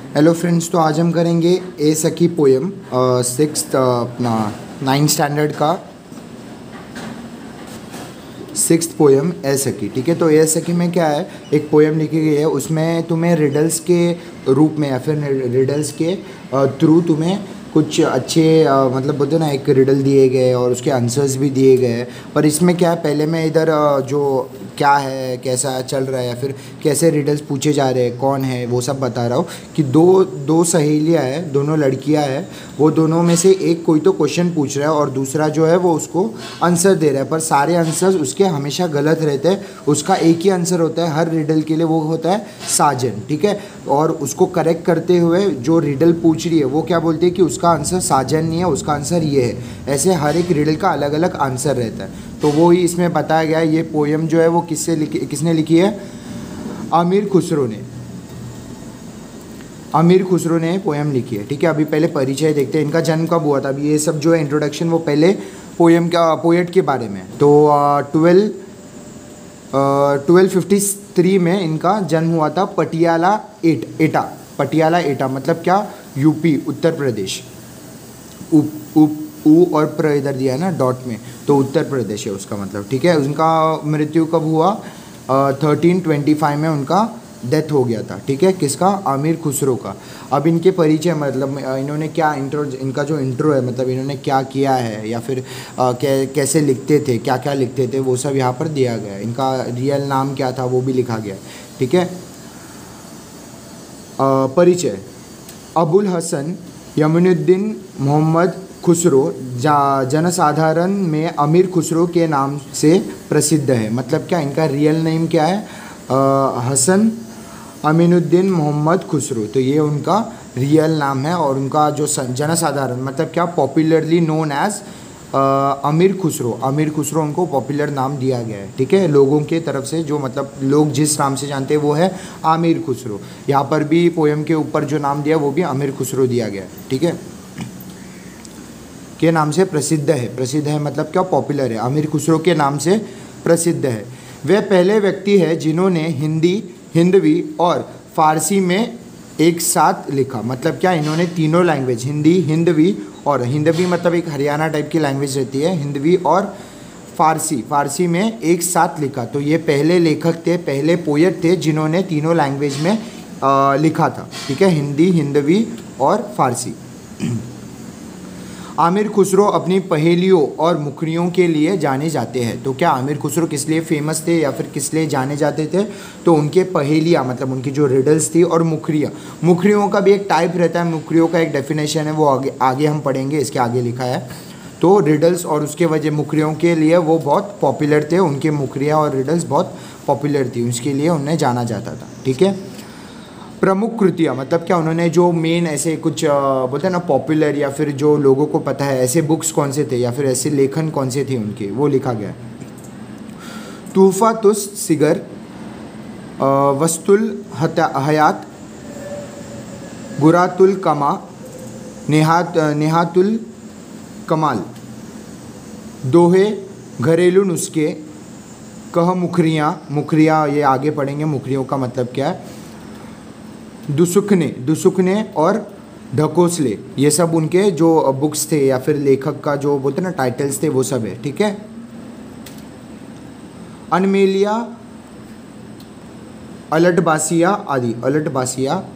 Hello friends, तो आज हम करेंगे ए सखी पोएम सिक्स्थ अपना 9th स्टैंडर्ड का सिक्स्थ पोएम ए सखी। ठीक है, तो ए सखी में क्या है, एक पोएम लिखी गई है, उसमें तुम्हें रिडल्स के रूप में या फिर रिडल्स के थ्रू तुम्हें कुछ अच्छे मतलब बोलते हैं ना, एक रिडल दिए गए और उसके आंसर्स भी दिए गए। पर इसमें क्या है, पहले मैं इधर जो क्या है, कैसा चल रहा है या फिर कैसे रिडल्स पूछे जा रहे हैं, कौन है, वो सब बता रहा हूँ कि दो सहेलियाँ हैं, दोनों लड़कियाँ हैं, वो दोनों में से एक कोई तो क्वेश्चन पूछ रहा है और दूसरा जो है वो उसको आंसर दे रहा है, पर सारे आंसर्स उसके हमेशा गलत रहते हैं। उसका एक ही आंसर होता है हर रिडल के लिए, वो होता है साजन। ठीक है, और उसको करेक्ट करते हुए जो रिडल पूछ रही है वो क्या बोलती है कि उसका आंसर साजन नहीं है, उसका आंसर ये है। ऐसे हर एक रिडल का अलग अलग आंसर रहता है। तो वो ही इसमें बताया गया है। ये पोएम जो है वो किसने लिखी है? अमीर खुसरो ने। अमीर खुसरो ने पोएम लिखी है। ठीक है, अभी पहले परिचय देखते हैं, इनका जन्म कब हुआ था। अभी ये सब जो है इंट्रोडक्शन, वो पहले पोएम का पोएट के बारे में। तो 1253 में इनका जन्म हुआ था पटियाला एटा। पटियाला एटा मतलब क्या? यूपी, उत्तर प्रदेश। ऊ और प्र इधर दिया है ना डॉट में, तो उत्तर प्रदेश है उसका मतलब। ठीक है, उनका मृत्यु कब हुआ? 1325 में उनका डेथ हो गया था। ठीक है, किसका? आमिर खुसरो का। अब इनके परिचय मतलब इन्होंने क्या इनका जो इंट्रो है, मतलब इन्होंने क्या किया है या फिर कैसे लिखते थे, क्या क्या लिखते थे, वो सब यहाँ पर दिया गया है। इनका रियल नाम क्या था वो भी लिखा गया है। ठीक है, परिचय। अबुल हसन यमुनुद्दीन मोहम्मद खुसरो जनसाधारण में अमीर खुसरो के नाम से प्रसिद्ध है। मतलब क्या, इनका रियल नेम क्या है? हसन अमीनुद्दीन मोहम्मद खुसरो, तो ये उनका रियल नाम है। और उनका जो जनसाधारण मतलब क्या, पॉपुलरली नोन एज अमीर खुसरो। अमीर खुसरो उनको पॉपुलर नाम दिया गया है। ठीक है, लोगों के तरफ से जो मतलब लोग जिस नाम से जानते हैं वो है आमिर खुसरो। यहाँ पर भी पोएम के ऊपर जो नाम दिया वो भी आमिर खुसरो दिया गया है। ठीक है, के नाम से प्रसिद्ध है। प्रसिद्ध है मतलब क्या? पॉपुलर है। आमिर खुसरो के नाम से प्रसिद्ध है। वे पहले व्यक्ति है जिन्होंने हिंदी, हिंदवी और फारसी में एक साथ लिखा। मतलब क्या, इन्होंने तीनों लैंग्वेज, हिंदी, हिंदवी, और हिंदवी मतलब एक हरियाणा टाइप की लैंग्वेज रहती है, हिंदवी और फारसी में एक साथ लिखा। तो ये पहले लेखक थे, पहले पोएट थे जिन्होंने तीनों लैंग्वेज में लिखा था। ठीक है, हिंदी, हिंदवी और फारसी। आमिर खुसरो अपनी पहेलियों और मुखरियों के लिए जाने जाते हैं। तो क्या आमिर खुसरो किस लिए फेमस थे या फिर किस लिए जाने जाते थे? तो उनके पहेलियाँ मतलब उनकी जो रिडल्स थी, और मुखरियों का भी एक टाइप रहता है। मुखरियों का एक डेफिनेशन है, वो आगे हम पढ़ेंगे, इसके आगे लिखा है। तो रिडल्स और उसके वजह मुखरियों के लिए वो बहुत पॉपुलर थे, उनके मुखरियाँ और रिडल्स बहुत पॉपुलर थी, उसके लिए उन्हें जाना जाता था। ठीक है, प्रमुख कृतियाँ मतलब क्या, उन्होंने जो मेन ऐसे कुछ बोलते हैं ना पॉपुलर या फिर जो लोगों को पता है ऐसे बुक्स कौन से थे या फिर ऐसे लेखन कौन से थे उनके, वो लिखा गया है। तूफ़ातुस सिगर, वस्तुल हयात, गुरातुल कमा, नेहातुल कमाल, दोहे, घरेलू नुस्खे, कह मुखरियाँ ये आगे पढ़ेंगे, मुखरियों का मतलब क्या है। दुसुखने और ढकोसले, ये सब उनके जो बुक्स थे या फिर लेखक का जो बोलते ना टाइटल्स थे, वो सब है। ठीक है, अनमेलिया, उलटबासिया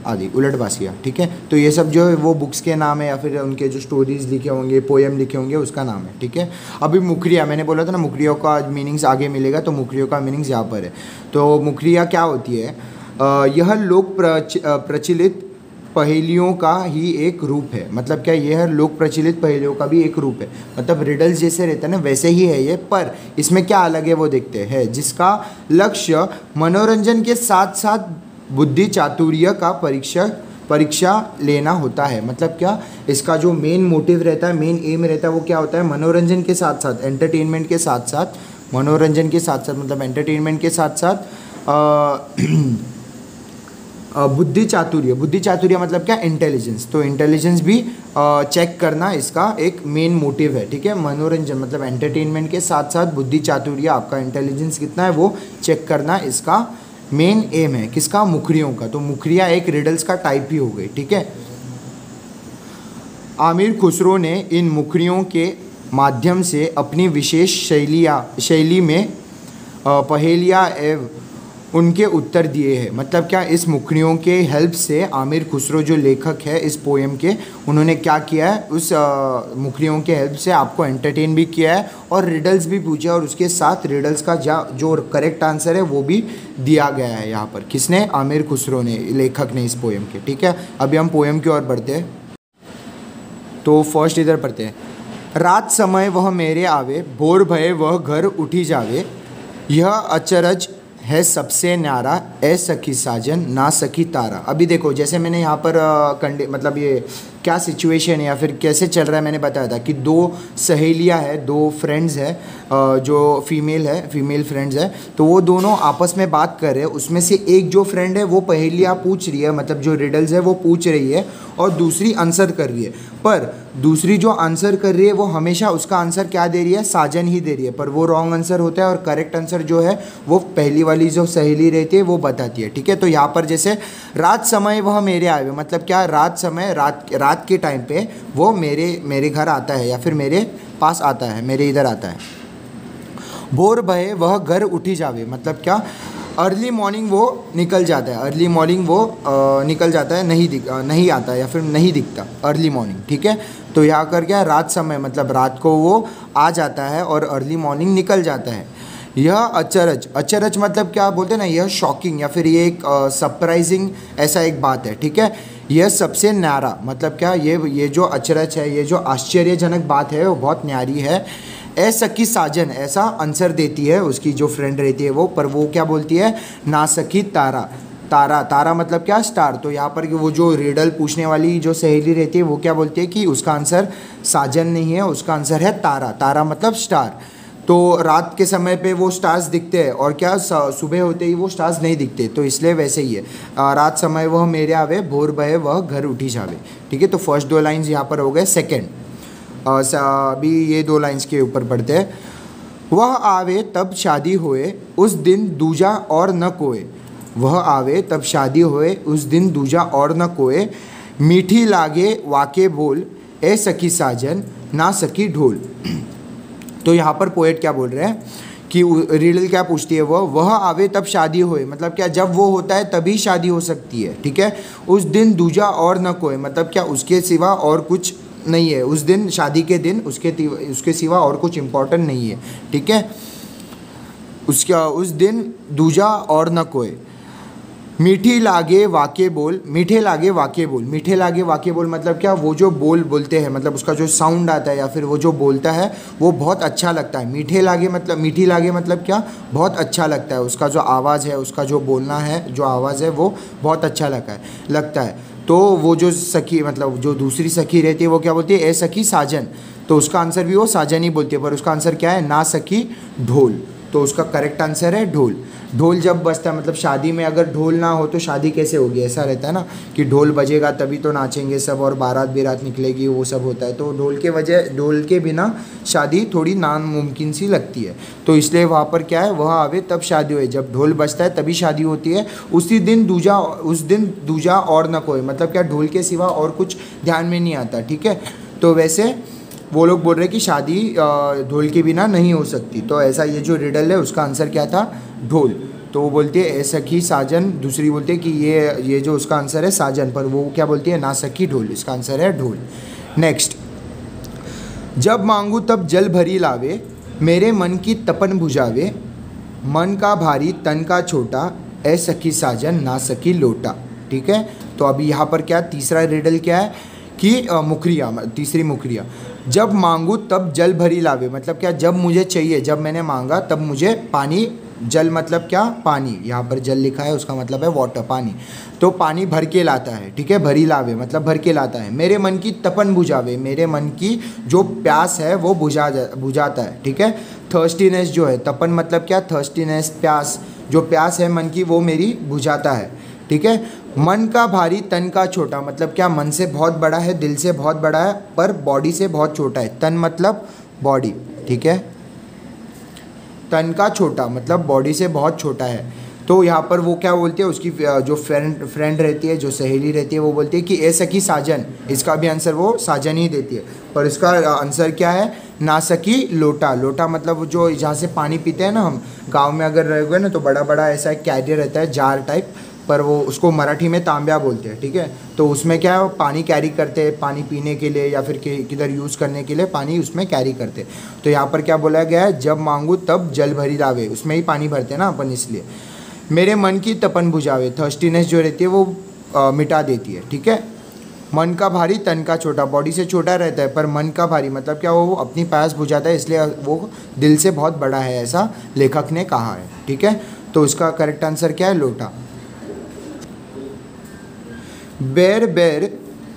आदि। ठीक है, तो ये सब जो है वो बुक्स के नाम है या फिर उनके जो स्टोरीज लिखे होंगे, पोएम लिखे होंगे, उसका नाम है। ठीक है, अभी मुखरिया मैंने बोला था ना, मुखरियों का मीनिंग्स आगे मिलेगा, तो मुखरियों का मीनिंग्स यहाँ पर है। तो मुखरिया क्या होती है? यह लोक प्रचलित पहेलियों का ही एक रूप है। मतलब क्या, यह लोक प्रचलित पहेलियों का भी एक रूप है। मतलब रिडल्स जैसे रहते हैं ना, वैसे ही है ये, पर इसमें क्या अलग है वो देखते हैं। जिसका लक्ष्य मनोरंजन के साथ साथ बुद्धि चातुर्य का परीक्षा लेना होता है। मतलब क्या, इसका जो मेन मोटिव रहता है, मेन एम रहता है, वो क्या होता है? मनोरंजन के साथ साथ, एंटरटेनमेंट के साथ साथ, मनोरंजन के साथ साथ मतलब एंटरटेनमेंट के साथ साथ बुद्धि चातुर्य मतलब क्या? इंटेलिजेंस। तो इंटेलिजेंस भी चेक करना इसका एक मेन मोटिव है। ठीक है, मनोरंजन मतलब एंटरटेनमेंट के साथ साथ बुद्धि चातुर्य, आपका इंटेलिजेंस कितना है वो चेक करना इसका मेन एम है किसका, मुखरियों का। तो मुखरिया एक रिडल्स का टाइप ही हो गई, ठीक है। आमिर खुसरो ने इन मुखरियों के माध्यम से अपनी विशेष शैली में पहेलियाँ एवं उनके उत्तर दिए हैं। मतलब क्या, इस मुखरियों के हेल्प से आमिर खुसरो जो लेखक है इस पोएम के, उन्होंने क्या किया है, उस मुखरियों के हेल्प से आपको एंटरटेन भी किया है और रिडल्स भी पूछे, और उसके साथ रिडल्स का जो करेक्ट आंसर है वो भी दिया गया है यहाँ पर। किसने, आमिर खुसरो ने, लेखक ने इस पोएम के, ठीक है। अभी हम पोएम की ओर बढ़ते हैं। तो फर्स्ट इधर पढ़ते हैं। रात समय वह मेरे आवे, भोर भये वह घर उठी जावे, यह अचरज है सबसे न्यारा, ए सखी साजन ना सखी तारा। अभी देखो, जैसे मैंने यहाँ पर मतलब ये क्या सिचुएशन है या फिर कैसे चल रहा है, मैंने बताया था कि दो सहेलियाँ हैं, दो फ्रेंड्स हैं, जो फीमेल फ्रेंड्स है, तो वो दोनों आपस में बात कर रहे हैं। उसमें से एक जो फ्रेंड है वो पहेलियाँ पूछ रही है, मतलब जो रिडल्स है वो पूछ रही है, और दूसरी आंसर कर रही है। पर दूसरी जो आंसर कर रही है वो हमेशा उसका आंसर क्या दे रही है, साजन ही दे रही है, पर वो रॉन्ग आंसर होता है, और करेक्ट आंसर जो है वो पहली वाली जो सहेली रहती है वो बताती है, ठीक है। तो यहाँ पर जैसे रात समय वह मेरे आए, मतलब क्या, रात समय, रात के टाइम पे वो मेरे घर आता है या फिर मेरे पास आता है, मेरे इधर आता है। भोर भये वह घर उठी जावे, मतलब क्या, अर्ली मॉर्निंग वो निकल जाता है, अर्ली मॉर्निंग वो निकल जाता है, नहीं आता है या फिर नहीं दिखता, अर्ली मॉर्निंग, ठीक है। तो यहाँ कर क्या, रात समय मतलब रात को वो आ जाता है और अर्ली मॉर्निंग निकल जाता है। यह अचरज मतलब क्या बोलते हैं ना, यह शॉकिंग या फिर ये एक सरप्राइजिंग ऐसा एक बात है, ठीक है। यह सबसे न्यारा मतलब क्या, ये जो अचरज है, ये जो आश्चर्यजनक बात है वो बहुत न्यारी है। ए सखी साजन, ऐसा आंसर देती है उसकी जो फ्रेंड रहती है वो, पर वो क्या बोलती है, ना सखी तारा मतलब क्या, स्टार। तो यहाँ पर वो जो रिडल पूछने वाली जो सहेली रहती है वो क्या बोलती है कि उसका आंसर साजन नहीं है, उसका आंसर है तारा मतलब स्टार। तो रात के समय पे वो स्टार्स दिखते हैं, और क्या, सुबह होते ही वो स्टार्स नहीं दिखते, तो इसलिए वैसे ही है। रात समय वह मेरे आवे, भोर भये वह घर उठी जावे, ठीक है। तो फर्स्ट दो लाइन्स यहाँ पर हो गए। सेकेंड, अभी ये दो लाइन्स के ऊपर पढ़ते हैं। वह आवे तब शादी होए, उस दिन दूजा और न कोए, वह आवे तब शादी होए, उस दिन दूजा और न कोए, मीठी लागे वाके बोल, ए सखी साजन ना सखी ढोल। तो यहाँ पर पोएट क्या बोल रहे हैं कि रिडल क्या पूछती है, वह आवे तब शादी होए, मतलब क्या, जब वो होता है तभी शादी हो सकती है, ठीक है। उस दिन दूजा और न कोई, मतलब क्या, उसके सिवा और कुछ नहीं है, उस दिन, शादी के दिन उसके सिवा और कुछ इम्पोर्टेंट नहीं है, ठीक है। उस दिन दूजा और न कोई, मीठी लागे वाके बोल, मीठे लागे वाके बोल मतलब क्या, वो जो बोलते हैं, मतलब उसका जो साउंड आता है या फिर वो जो बोलता है वो बहुत अच्छा लगता है। मीठी लागे मतलब क्या, बहुत अच्छा लगता है, उसका जो आवाज़ है, उसका जो बोलना है, जो आवाज़ है वो बहुत अच्छा लगता है। तो वो जो सखी, मतलब जो दूसरी सखी रहती है वो क्या बोलती है, ए सखी साजन, तो उसका आंसर भी वो साजन ही बोलती है, पर उसका आंसर क्या है, ना सखी ढोल। तो उसका करेक्ट आंसर है ढोल। ढोल जब बजता है, मतलब शादी में अगर ढोल ना हो तो शादी कैसे होगी, ऐसा रहता है ना कि ढोल बजेगा तभी तो नाचेंगे सब, और बारात निकलेगी, वो सब होता है। तो ढोल के बिना शादी थोड़ी नामुमकिन सी लगती है, तो इसलिए वहाँ पर क्या है, वह आवे तब शादी हुए, जब ढोल बजता है तभी शादी होती है। उस दिन दूजा और न कोई, मतलब क्या, ढोल के सिवा और कुछ ध्यान में नहीं आता, ठीक है। तो वैसे वो लोग बोल रहे हैं कि शादी ढोल के बिना नहीं हो सकती, तो ऐसा ये जो रिडल है उसका आंसर क्या था, ढोल। तो वो बोलती है ए सखी साजन, दूसरी बोलती है कि ये जो उसका आंसर है साजन, पर वो क्या बोलती है, ना सखी ढोल, इसका आंसर है ढोल। नेक्स्ट, जब मांगू तब जल भरी लावे, मेरे मन की तपन बुझावे, मन का भारी तन का छोटा, ए सखी साजन ना सखी लोटा, ठीक है। तो अभी यहाँ पर क्या, तीसरा रिडल क्या है कि तीसरी मुखरिया, जब मांगू तब जल भरी लावे, मतलब क्या, जब मुझे चाहिए, जब मैंने मांगा तब मुझे पानी, जल मतलब क्या, पानी, यहाँ पर जल लिखा है उसका मतलब है वाटर, पानी, तो पानी भर के लाता है, ठीक है। भरी लावे मतलब भर के लाता है। मेरे मन की तपन बुझावे, मेरे मन की जो प्यास है वो बुझाता है, ठीक है। थर्स्टीनेस जो है, तपन मतलब क्या, थर्स्टीनेस, प्यास, जो प्यास है मन की वो मेरी बुझाता है, ठीक है। मन का भारी तन का छोटा, मतलब क्या, मन से बहुत बड़ा है, दिल से बहुत बड़ा है, पर बॉडी से बहुत छोटा है। तन मतलब बॉडी, ठीक है। तन का छोटा मतलब बॉडी से बहुत छोटा है। तो तो यहाँ पर वो क्या बोलती है, उसकी जो फ्रेंड रहती है, जो सहेली रहती है, वो बोलती है कि ए सखी साजन। इसका भी आंसर वो साजन ही देती है, पर इसका आंसर क्या है, ना सकी लोटा। लोटा मतलब जो जहाँ से पानी पीते हैं ना हम गांव में अगर रहोगे ना, तो बड़ा बड़ा ऐसा एक कैरियर रहता है, जार टाइप, पर वो उसको मराठी में तांब्या बोलते हैं, ठीक है। तो उसमें क्या है, पानी कैरी करते हैं, पानी पीने के लिए या फिर किधर यूज़ करने के लिए पानी उसमें कैरी करते हैं। तो यहाँ पर क्या बोला गया है, जब मांगू तब जल भरी लावे, उसमें ही पानी भरते हैं ना अपन, इसलिए। मेरे मन की तपन बुझावे, थर्स्टीनेस जो रहती है वो मिटा देती है, ठीक है। मन का भारी तन का छोटा, बॉडी से छोटा रहता है पर मन का भारी मतलब क्या, वो अपनी प्यास बुझाता है, इसलिए वो दिल से बहुत बड़ा है, ऐसा लेखक ने कहा है, ठीक है। तो उसका करेक्ट आंसर क्या है, लोटा। बैर बैर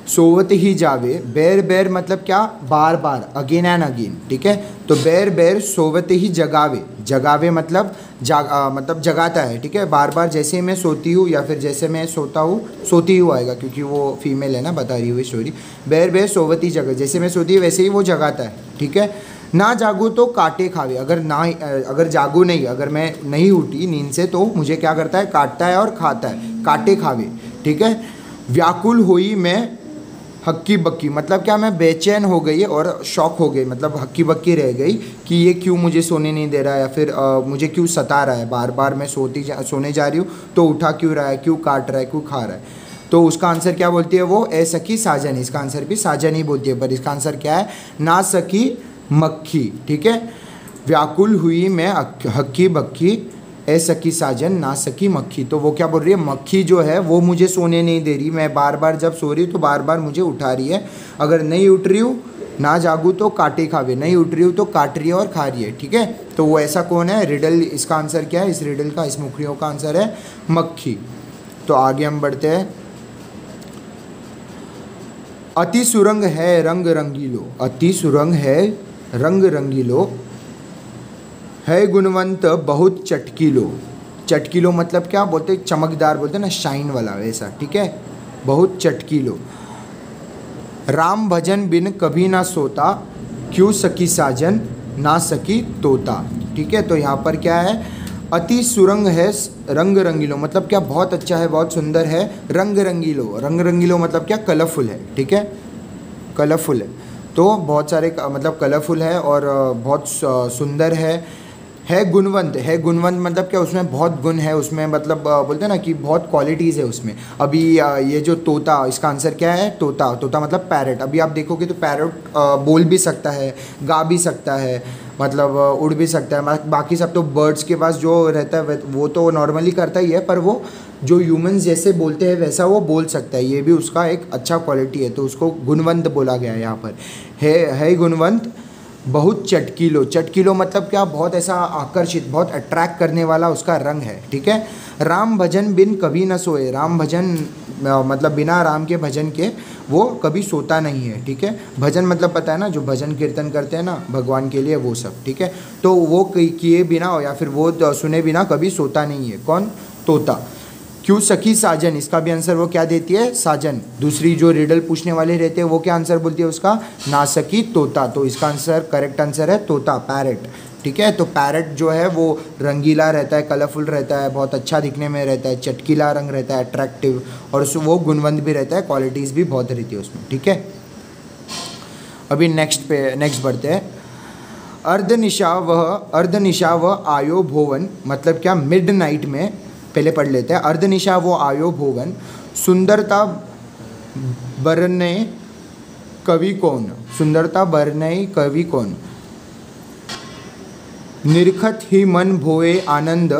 सोवत ही जावे, बैर बैर मतलब क्या, बार बार, अगेन एंड अगेन, ठीक है। तो बैर बैर सोवत ही जगावे, जगावे मतलब मतलब जगाता है, ठीक है। बार बार जैसे मैं सोती हूँ या फिर जैसे मैं सोता हूँ, सोती हूँ आएगा क्योंकि वो फीमेल है ना बता रही हुई स्टोरी। बैर बैर सोवती जगह, जैसे मैं सोती हूँ वैसे ही वो जगाता है, ठीक है। ना जागू तो काटे खावे, अगर जागू नहीं, अगर मैं नहीं उठी नींद से तो मुझे क्या करता है, काटता है और खाता है, काटे खावे, ठीक है। व्याकुल हुई मैं हक्की बक्की मतलब क्या, मैं बेचैन हो गई और शॉक हो गई, मतलब हक्की बक्की रह गई कि ये क्यों मुझे सोने नहीं दे रहा है, या फिर मुझे क्यों सता रहा है, बार बार मैं सोने जा रही हूँ तो उठा क्यों रहा है, क्यों काट रहा है, क्यों खा रहा है। तो उसका आंसर क्या बोलती है वो, ए सखी साजन। इसका आंसर भी साजन ही बोलती है, पर इसका आंसर क्या है, ना सखी मक्खी, ठीक है। व्याकुल हुई मैं हक्की बक्की, ए सखी साजन ना सकी मक्खी। तो वो क्या बोल रही है, मक्खी जो है वो मुझे सोने नहीं दे रही, मैं बार बार जब सो रही हूँ तो बार बार मुझे उठा रही है, अगर नहीं उठ रही हूँ, ना जागू तो काटे खावे, नहीं उठ रही हूँ तो काट रही है और खा रही है, ठीक है। तो वो ऐसा कौन है, रिडल, इसका आंसर क्या है, इस रिडल का, इस मुखड़ियों का आंसर है मक्खी। तो आगे हम बढ़ते हैं। अति सुरंग है रंग रंगीलो, अति सुरंग है रंग रंगीलो, है गुणवंत बहुत चटकीलो। चटकीलो मतलब क्या बोलते, चमकदार बोलते ना, शाइन वाला वैसा, ठीक है, बहुत चटकीलो। राम भजन बिन कभी ना सोता, क्यों सकी साजन ना सकी तोता, ठीक है। तो यहाँ पर क्या है, अति सुरंग है रंग रंगीलो मतलब क्या, बहुत अच्छा है, बहुत सुंदर है, रंग रंगीलो, रंग रंगीलो मतलब क्या, कलरफुल है, ठीक है, कलरफुल है। तो बहुत सारे मतलब कलरफुल है और बहुत सुंदर है गुणवंत, है गुणवंत मतलब क्या, उसमें बहुत गुण है, उसमें मतलब बोलते हैं ना कि बहुत क्वालिटीज़ है उसमें। अभी ये जो तोता, इसका आंसर क्या है, तोता। तोता मतलब पैरट। अभी आप देखोगे तो पैरट बोल भी सकता है, गा भी सकता है, मतलब उड़ भी सकता है। बाकी सब तो बर्ड्स के पास जो रहता है वो तो नॉर्मली करता ही है, पर वो जो ह्यूमंस जैसे बोलते हैं वैसा वो बोल सकता है, ये भी उसका एक अच्छा क्वालिटी है, तो उसको गुणवंत बोला गया है यहाँ पर। है गुणवंत बहुत चटकीलो, चटकीलो मतलब क्या, बहुत ऐसा आकर्षित, बहुत अट्रैक्ट करने वाला उसका रंग है, ठीक है। राम भजन बिन कभी न सोए, राम भजन मतलब बिना राम के भजन के वो कभी सोता नहीं है, ठीक है। भजन मतलब पता है ना, जो भजन कीर्तन करते हैं ना भगवान के लिए, वो सब, ठीक है। तो वो किए बिना या फिर वो सुने बिना कभी सोता नहीं है, कौन, तोता। क्यों सखी साजन, इसका भी आंसर वो क्या देती है, साजन। दूसरी जो रिडल पूछने वाले रहते हैं वो क्या आंसर बोलती है उसका, ना सकी तोता। तो इसका आंसर, करेक्ट आंसर है तोता, पैरट, ठीक है। तो पैरट जो है वो रंगीला रहता है, कलरफुल रहता है, बहुत अच्छा दिखने में रहता है, चटकीला रंग रहता है, अट्रैक्टिव, और वो गुणवंत भी रहता है, क्वालिटीज़ भी बहुत रहती है उसमें, ठीक है। अभी नेक्स्ट बढ़ते हैं। अर्धनिशा वह आयो भोवन मतलब क्या, मिड नाइट में, पहले पढ़ लेते हैं। अर्धनिशा वो आयो भोवन, सुंदरता बरने कवि कौन, सुंदरता बरने कवि कौन, निरखत ही मन भोए आनंद,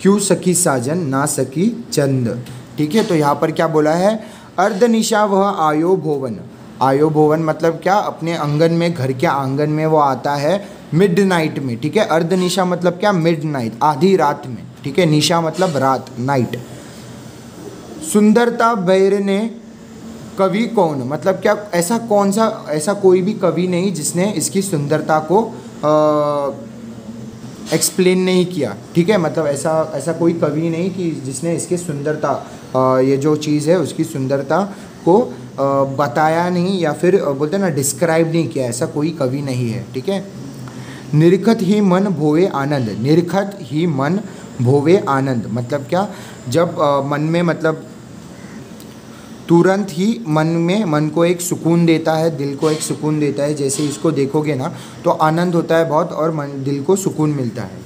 क्यों सखी साजन ना सकी चंद, ठीक है। तो यहाँ पर क्या बोला है, अर्धनिशा वह आयो भोवन, आयो भोवन मतलब क्या, अपने आंगन में, घर के आंगन में वो आता है मिड नाइट में, ठीक है। अर्धनिशा मतलब क्या, मिड नाइट, आधी रात में, ठीक है। निशा मतलब रात, नाइट। सुंदरता बैरने कवि कौन मतलब क्या, ऐसा कौन सा, ऐसा कोई भी कवि नहीं जिसने इसकी सुंदरता को एक्सप्लेन नहीं किया, ठीक है। मतलब ऐसा कोई कवि नहीं कि जिसने इसकी सुंदरता, ये जो चीज़ है उसकी सुंदरता को बताया नहीं, या फिर बोलते हैं ना डिस्क्राइब नहीं किया, ऐसा कोई कवि नहीं है, ठीक है। निरखत ही मन भोए आनंद, निरखत ही मन भोवे आनंद मतलब क्या, जब मन में मतलब तुरंत ही मन को एक सुकून देता है, दिल को एक सुकून देता है। जैसे इसको देखोगे ना तो आनंद होता है बहुत और दिल को सुकून मिलता है।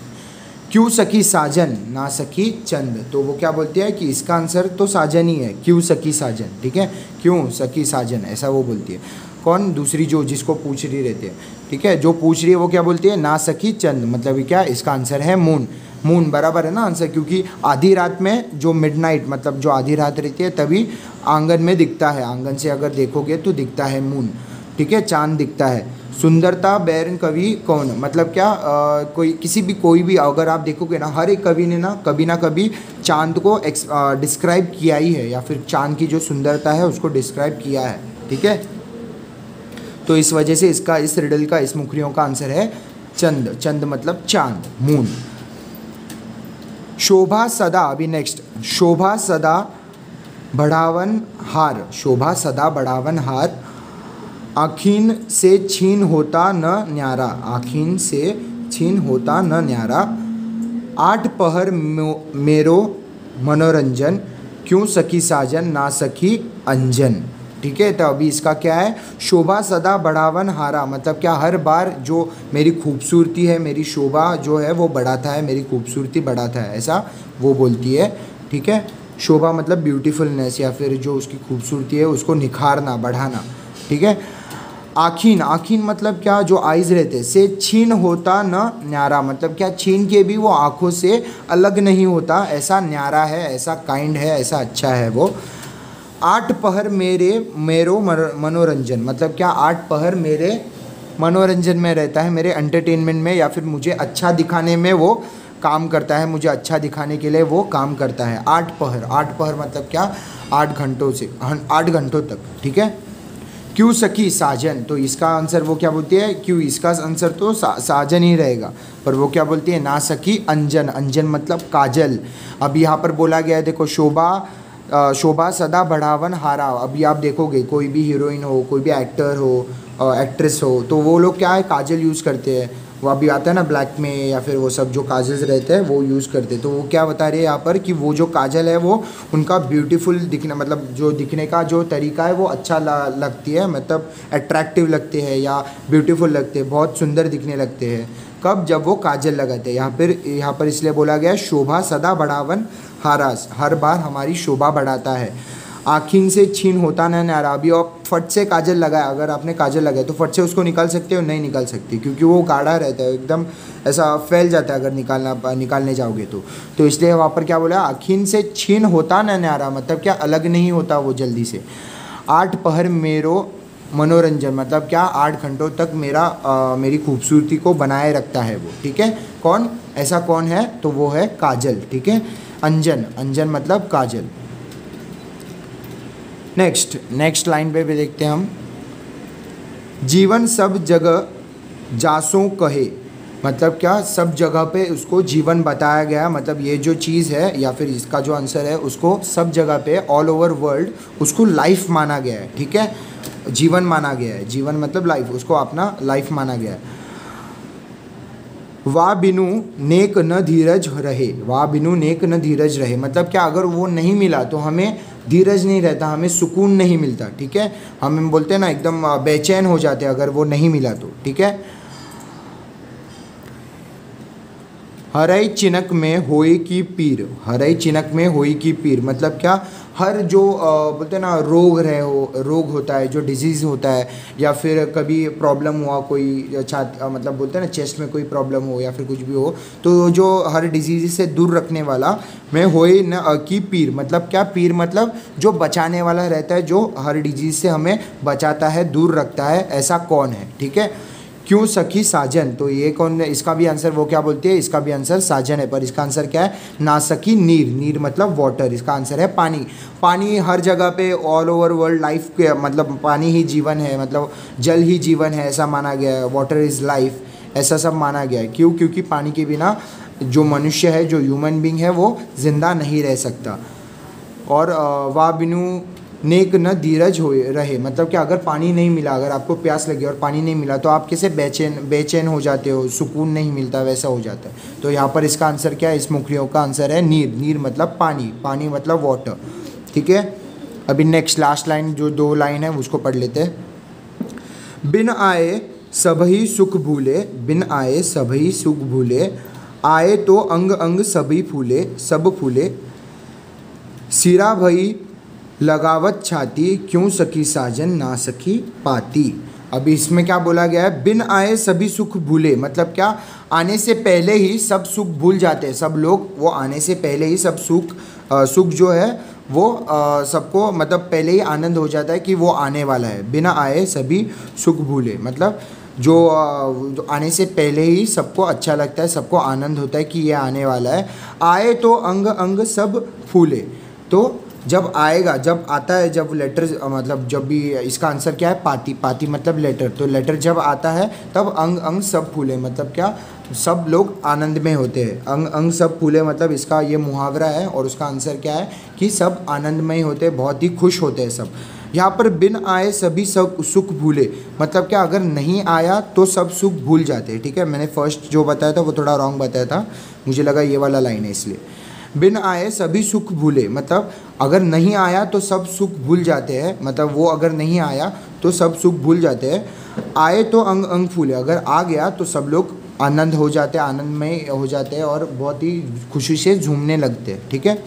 क्यों सखी साजन ना सखी चंद, तो वो क्या बोलती है कि इसका आंसर तो साजन ही है, क्यों सखी साजन, ठीक है, क्यों सखी साजन ऐसा वो बोलती है। कौन, दूसरी जो जिसको पूछ रही रहती है, ठीक है, जो पूछ रही है वो क्या बोलती है, ना सखी चंद मतलब क्या, इसका आंसर है मून। मून बराबर है ना आंसर, क्योंकि आधी रात में जो मिडनाइट मतलब जो आधी रात रहती है तभी आंगन में दिखता है, आंगन से अगर देखोगे तो दिखता है मून, ठीक है, चांद दिखता है। सुंदरता बैरन कवि कौन, मतलब क्या कोई भी अगर आप देखोगे ना, हर एक कवि ने ना कभी चांद को डिस्क्राइब किया ही है, या फिर चांद की जो सुंदरता है उसको डिस्क्राइब किया है, ठीक है। तो इस वजह से इसका, इस रिडल का, इस मुखरियों का आंसर है चंद। चंद मतलब चांद, मून। शोभा सदा, अभी नेक्स्ट, शोभा सदा बढ़ावन हार, शोभा सदा बढ़ावन हार, आखीन से छीन होता न न्यारा, आखीन से छीन होता न न्यारा, आठ पहर मेरो मनोरंजन, क्यों सखी साजन ना सखी अंजन, ठीक है। तो अभी इसका क्या है, शोभा सदा बढ़ावन हारा मतलब क्या, हर बार जो मेरी खूबसूरती है, मेरी शोभा जो है वो बढ़ाता है, मेरी खूबसूरती बढ़ाता है, ऐसा वो बोलती है, ठीक है। शोभा मतलब ब्यूटीफुलनेस, या फिर जो उसकी खूबसूरती है उसको निखारना, बढ़ाना, ठीक है। आखीन, आखीन मतलब क्या, जो आइज़ रहते, से छीन होता न न्यारा मतलब क्या, छीन के भी वो आँखों से अलग नहीं होता, ऐसा न्यारा है, ऐसा काइंड है, ऐसा अच्छा है वो। आठ पहर मेरो मनोरंजन मतलब क्या, आठ पहर मेरे मनोरंजन में रहता है, मेरे एंटरटेनमेंट में, या फिर मुझे अच्छा दिखाने में वो काम करता है, मुझे अच्छा दिखाने के लिए वो काम करता है। आठ पहर, आठ पहर मतलब क्या, 8 घंटों से 8 घंटों तक, ठीक है। क्यों सखी साजन, तो इसका आंसर वो क्या बोलती है, क्यों, इसका आंसर तो साजन ही रहेगा, पर वो क्या बोलती है, ना सखी अंजन, अंजन मतलब काजल। अब यहाँ पर बोला गया है, देखो, शोभा सदा बढ़ावन हारा, अभी आप देखोगे कोई भी हीरोइन हो, कोई भी एक्टर हो, एक्ट्रेस हो, तो वो लोग क्या है, काजल यूज़ करते हैं, वो अभी आता है ना ब्लैक में, या फिर वो सब जो काजल्स रहते हैं वो यूज़ करते हैं। तो वो क्या बता रही है यहाँ पर कि वो जो काजल है वो उनका ब्यूटीफुल दिखना, मतलब जो दिखने का जो तरीका है वो अच्छा लगती है, मतलब अट्रैक्टिव लगते हैं या ब्यूटीफुल लगते हैं, बहुत सुंदर दिखने लगते हैं। कब, जब वो काजल लगाते हैं। यहाँ पर इसलिए बोला गया है शोभा सदा बढ़ावन हारास, हर बार हमारी शोभा बढ़ाता है। आखिन से छीन होता न न्यारा, अभी आप फट से काजल लगाया, अगर आपने काजल लगाया तो फट से उसको निकाल सकते हो, नहीं निकाल सकते, क्योंकि वो गाढ़ा रहता है, एकदम ऐसा फैल जाता है अगर निकालने जाओगे तो इसलिए वहाँ पर क्या बोला, आखिन से छीन होता न न्यारा मतलब क्या, अलग नहीं होता वो जल्दी से। 8 पहर मेरो मनोरंजन मतलब क्या, 8 घंटों तक मेरी खूबसूरती को बनाए रखता है वो, ठीक है। कौन, ऐसा कौन है, तो वो है काजल, ठीक है। अंजन, अंजन मतलब काजल। नेक्स्ट लाइन पे भी देखते हैं हम, जीवन सब जगह जासों कहे मतलब क्या, सब जगह पे उसको जीवन बताया गया, मतलब ये जो चीज़ है या फिर इसका जो आंसर है उसको सब जगह पे ऑल ओवर वर्ल्ड उसको लाइफ माना गया है, ठीक है, जीवन माना गया है, जीवन मतलब लाइफ, उसको अपना लाइफ माना गया है। वाह बिनु नेक न धीरज रहे, वाह बिनु नेक न धीरज रहे मतलब क्या, अगर वो नहीं मिला तो हमें धीरज नहीं रहता, हमें सुकून नहीं मिलता, ठीक है, हम बोलते हैं ना एकदम बेचैन हो जाते हैं अगर वो नहीं मिला तो, ठीक है। हरई चिनक में होई की पीर, हरई चिनक में होई की पीर मतलब क्या, हर जो बोलते हैं ना रोग होता है, जो डिजीज़ होता है, या फिर कभी प्रॉब्लम हुआ कोई मतलब बोलते हैं ना चेस्ट में कोई प्रॉब्लम हो या फिर कुछ भी हो, तो जो हर डिजीज़ से दूर रखने वाला मैं होए न की पीर मतलब क्या, पीर मतलब जो बचाने वाला रहता है, जो हर डिजीज़ से हमें बचाता है, दूर रखता है, ऐसा कौन है, ठीक है। क्यों सखी साजन, तो ये कौन है, इसका भी आंसर वो क्या बोलती है, इसका भी आंसर साजन है, पर इसका आंसर क्या है, ना सखी नीर, नीर मतलब वाटर, इसका आंसर है पानी। पानी हर जगह पे ऑल ओवर वर्ल्ड लाइफ के मतलब पानी ही जीवन है, मतलब जल ही जीवन है, ऐसा माना गया है, वाटर इज़ लाइफ, ऐसा सब माना गया है। क्यों, क्योंकि पानी के बिना जो मनुष्य है, जो ह्यूमन बींग है वो ज़िंदा नहीं रह सकता। और वाह बिनु नेक न धीरज हो रहे, मतलब कि अगर पानी नहीं मिला, अगर आपको प्यास लगी और पानी नहीं मिला तो आप कैसे बेचैन हो जाते हो, सुकून नहीं मिलता, वैसा हो जाता है। तो यहाँ पर इसका आंसर क्या है, इस मुखरियों का आंसर है नीर। नीर मतलब पानी, पानी मतलब वाटर, ठीक है। अभी नेक्स्ट लास्ट लाइन जो 2 लाइन है उसको पढ़ लेते हैं। बिन आए सबही सुख भूले, बिन आए सबही सुख भूले, आए तो अंग अंग सभी फूले, सब फूले, सिरा भई लगावत छाती, क्यों सखी साजन ना सखी पाती। अभी इसमें क्या बोला गया है, बिन आए सभी सुख भूले, मतलब क्या, आने से पहले ही सब सुख भूल जाते हैं सब लोग, वो आने से पहले ही सब सुख जो है वो सबको, मतलब पहले ही आनंद हो जाता है कि वो आने वाला है। बिना आए सभी सुख भूले, मतलब जो आने से पहले ही सबको अच्छा लगता है, सबको आनंद होता है कि ये आने वाला है। आए तो अंग अंग सब फूले, तो जब आएगा, जब आता है, जब लेटर, मतलब जब भी, इसका आंसर क्या है, पाती। पाती मतलब लेटर, तो लेटर जब आता है तब अंग अंग सब फूले, मतलब क्या, सब लोग आनंद में होते हैं। अंग अंग सब फूले मतलब इसका ये मुहावरा है, और उसका आंसर क्या है कि सब आनंदमय होते हैं, बहुत ही खुश होते हैं सब। यहाँ पर बिन आए सभी सब सुख भूले, मतलब क्या, अगर नहीं आया तो सब सुख भूल जाते हैं, ठीक है। मैंने फर्स्ट जो बताया था वो थोड़ा रॉन्ग बताया था, मुझे लगा ये वाला लाइन है इसलिए। बिन आए सभी सुख भूले, मतलब अगर नहीं आया तो सब सुख भूल जाते हैं, मतलब वो अगर नहीं आया तो सब सुख भूल जाते हैं। आए तो अंग अंग फूले, अगर आ गया तो सब लोग आनंद हो जाते हैं, आनंदमय हो जाते हैं और बहुत ही खुशी से झूमने लगते हैं, ठीक है।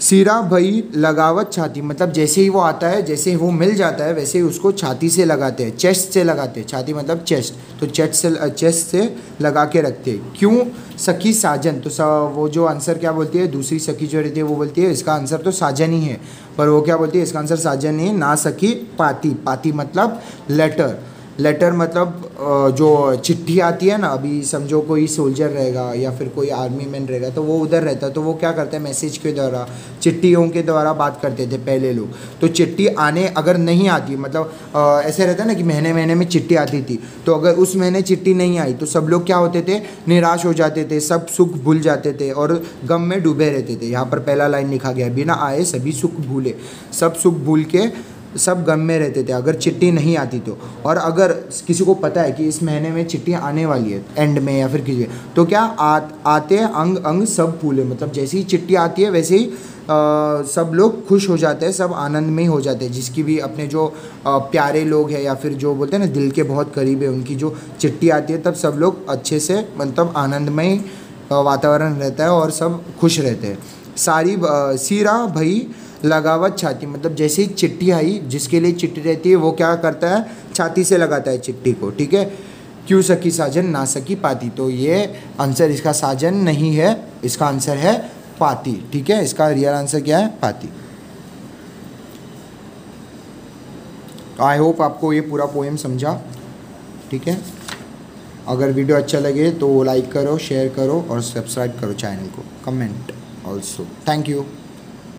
सिरा भई लगावत छाती, मतलब जैसे ही वो आता है, जैसे ही वो मिल जाता है, वैसे ही उसको छाती से लगाते हैं, चेस्ट से लगाते हैं। छाती मतलब चेस्ट, तो चेस्ट से लगा के रखते हैं। क्यों सखी साजन, तो वो जो आंसर क्या बोलती है, दूसरी सखी जो रहती है वो बोलती है इसका आंसर तो साजन ही है, पर वो क्या बोलती है, इसका आंसर साजन नहीं है, ना सखी पाती। पाती मतलब लेटर, लेटर मतलब जो चिट्ठी आती है ना, अभी समझो कोई सोल्जर रहेगा या फिर कोई आर्मी मैन रहेगा तो वो उधर रहता है, तो वो क्या करता है, मैसेज के द्वारा, चिट्ठियों के द्वारा बात करते थे पहले लोग। तो चिट्ठी आने अगर नहीं आती, मतलब ऐसे रहता है ना कि महीने महीने में चिट्ठी आती थी, तो अगर उस महीने चिट्ठी नहीं आई तो सब लोग क्या होते थे, निराश हो जाते थे, सब सुख भूल जाते थे और गम में डूबे रहते थे। यहाँ पर पहला लाइन लिखा गया, बिना आए सभी सुख भूले, सब सुख भूल के सब गम में रहते थे अगर चिट्ठी नहीं आती तो। और अगर किसी को पता है कि इस महीने में चिट्ठी आने वाली है एंड में या फिर किसी, तो क्या आते अंग अंग सब फूले, मतलब जैसे ही चिट्ठी आती है वैसे ही सब लोग खुश हो जाते हैं, सब आनंद में हो जाते हैं। जिसकी भी अपने जो प्यारे लोग हैं या फिर जो बोलते हैं ना दिल के बहुत करीब है, उनकी जो चिट्ठी आती है तब सब लोग अच्छे से, मतलब आनंदमय वातावरण रहता है और सब खुश रहते हैं। सीरा भई लगावत छाती, मतलब जैसे ही चिट्ठी आई, जिसके लिए चिट्ठी रहती है वो क्या करता है, छाती से लगाता है चिट्ठी को, ठीक है। क्यों सखी साजन ना सखी पाती, तो ये आंसर इसका साजन नहीं है, इसका आंसर है पाती, ठीक है। इसका रियल आंसर क्या है, पाती। आई होप आपको ये पूरा पोएम समझा, ठीक है। अगर वीडियो अच्छा लगे तो लाइक करो, शेयर करो और सब्सक्राइब करो चैनल को, कमेंट ऑल्सो। Thank you.